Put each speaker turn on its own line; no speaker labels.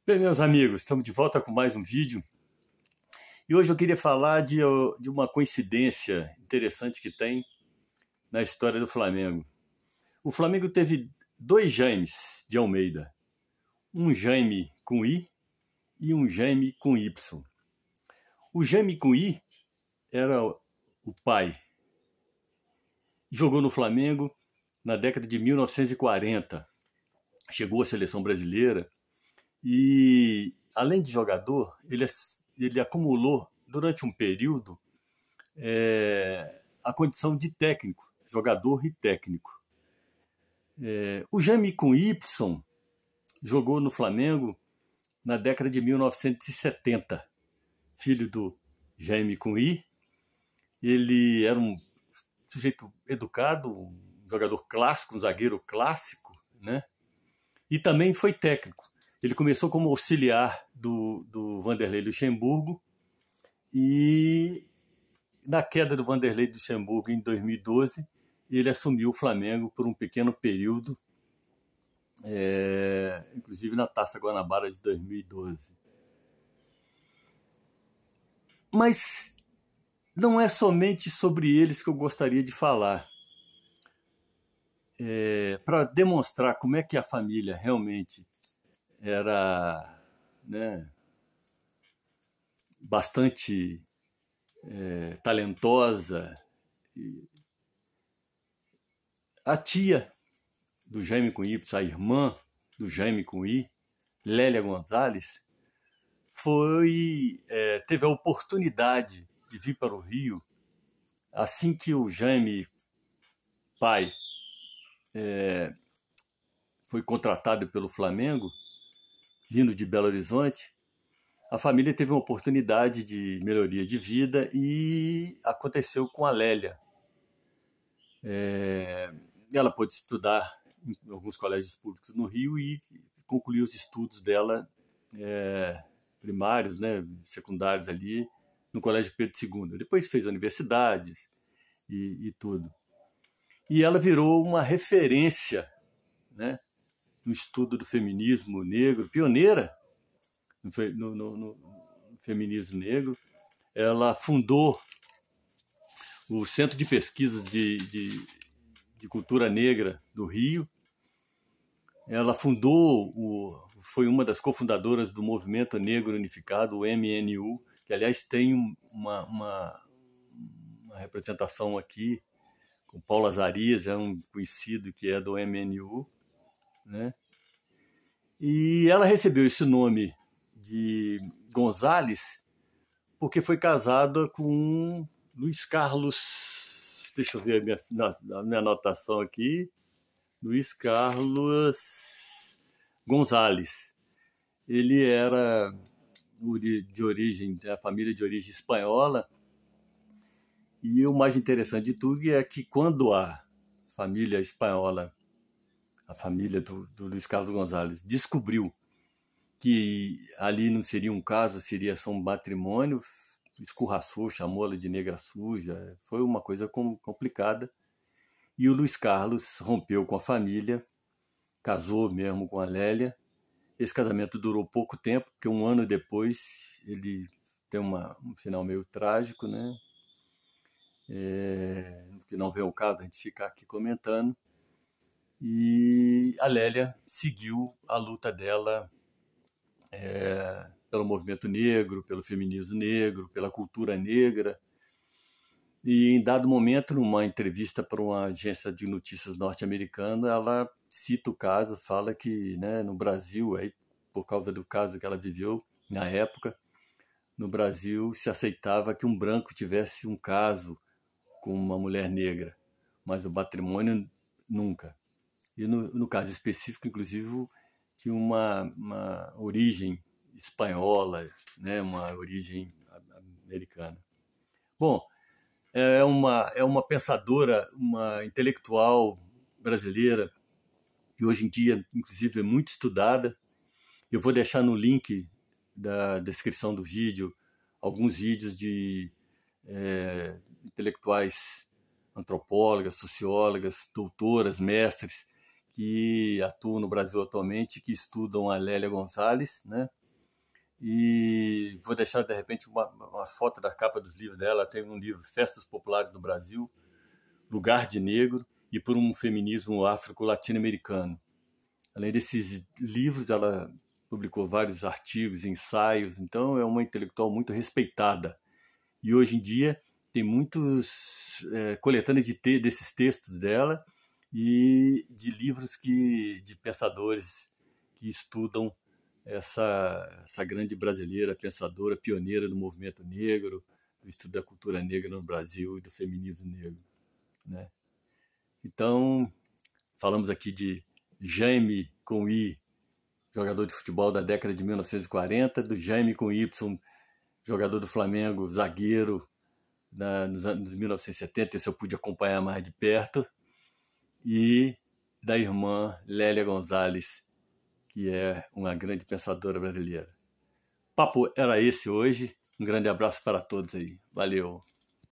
Bem, meus amigos, estamos de volta com mais um vídeo e hoje eu queria falar de uma coincidência interessante que tem na história do Flamengo. O Flamengo teve dois Jaimes de Almeida, um Jaime com I e um Jaime com Y. O Jaime com I era o pai, jogou no Flamengo na década de 1940, chegou à seleção brasileira. E, além de jogador, ele acumulou, durante um período, a condição de técnico, jogador e técnico. O Jaime com Y jogou no Flamengo na década de 1970, filho do Jaime com I. Ele era um sujeito educado, um jogador clássico, um zagueiro clássico, né? E também foi técnico. Ele começou como auxiliar do Vanderlei Luxemburgo e, na queda do Vanderlei Luxemburgo em 2012, ele assumiu o Flamengo por um pequeno período, inclusive na Taça Guanabara de 2012. Mas não é somente sobre eles que eu gostaria de falar. Para demonstrar como é que a família realmente era, né, bastante talentosa. A tia do Jaime com Y, a irmã do Jaime com I, Lélia Gonzalez, teve a oportunidade de vir para o Rio assim que o Jaime, pai, foi contratado pelo Flamengo, vindo de Belo Horizonte. A família teve uma oportunidade de melhoria de vida e aconteceu com a Lélia. Ela pôde estudar em alguns colégios públicos no Rio e concluiu os estudos dela primários, né, secundários ali, no Colégio Pedro II. Depois fez universidades e tudo. E ela virou uma referência, né, no estudo do feminismo negro, pioneira no feminismo negro. Ela fundou o Centro de Pesquisas de Cultura Negra do Rio. Ela foi uma das cofundadoras do Movimento Negro Unificado, o MNU, que, aliás, tem uma representação aqui, com Paulo Azarias, é um conhecido que é do MNU, né? E ela recebeu esse nome de Gonzalez porque foi casada com Luiz Carlos, deixa eu ver a minha anotação aqui, Luiz Carlos Gonzalez. Ele era da família de origem espanhola. E o mais interessante de tudo é que quando a família espanhola, a família do Luiz Carlos Gonzalez, descobriu que ali não seria um caso, seria só um matrimônio, escorraçou, chamou-la de negra suja, foi uma coisa complicada. E o Luiz Carlos rompeu com a família, casou mesmo com a Lélia. Esse casamento durou pouco tempo, porque um ano depois ele tem um final meio trágico, né? Que não vem ao caso a gente ficar aqui comentando. E a Lélia seguiu a luta dela pelo movimento negro, pelo feminismo negro, pela cultura negra. E em dado momento, numa entrevista para uma agência de notícias norte-americana, ela cita o caso, fala que, né, no Brasil, aí, por causa do caso que ela viveu na época, no Brasil se aceitava que um branco tivesse um caso com uma mulher negra, mas o matrimônio nunca. E no caso específico, inclusive, tinha uma origem espanhola, né, uma origem americana. Bom, é uma pensadora, uma intelectual brasileira, que hoje em dia, inclusive, é muito estudada. Eu vou deixar no link da descrição do vídeo alguns vídeos de intelectuais, antropólogas, sociólogas, doutoras, mestres, que atuam no Brasil atualmente, que estudam a Lélia Gonzalez, né? E vou deixar, de repente, uma foto da capa dos livros dela. Tem um livro, Festas Populares do Brasil, Lugar de Negro e por um Feminismo Áfrico-Latino-Americano. Além desses livros, ela publicou vários artigos, ensaios, então é uma intelectual muito respeitada. E hoje em dia tem muitos coletâneas desses textos dela e de livros de pensadores que estudam essa grande brasileira, pensadora, pioneira do movimento negro, do estudo da cultura negra no Brasil e do feminismo negro, né? Então, falamos aqui de Jaime com I, jogador de futebol da década de 1940, do Jaime com Y, jogador do Flamengo, zagueiro nos anos 1970, esse eu pude acompanhar mais de perto, e da irmã Lélia Gonzalez, que é uma grande pensadora brasileira. O papo era esse hoje. Um grande abraço para todos aí. Valeu!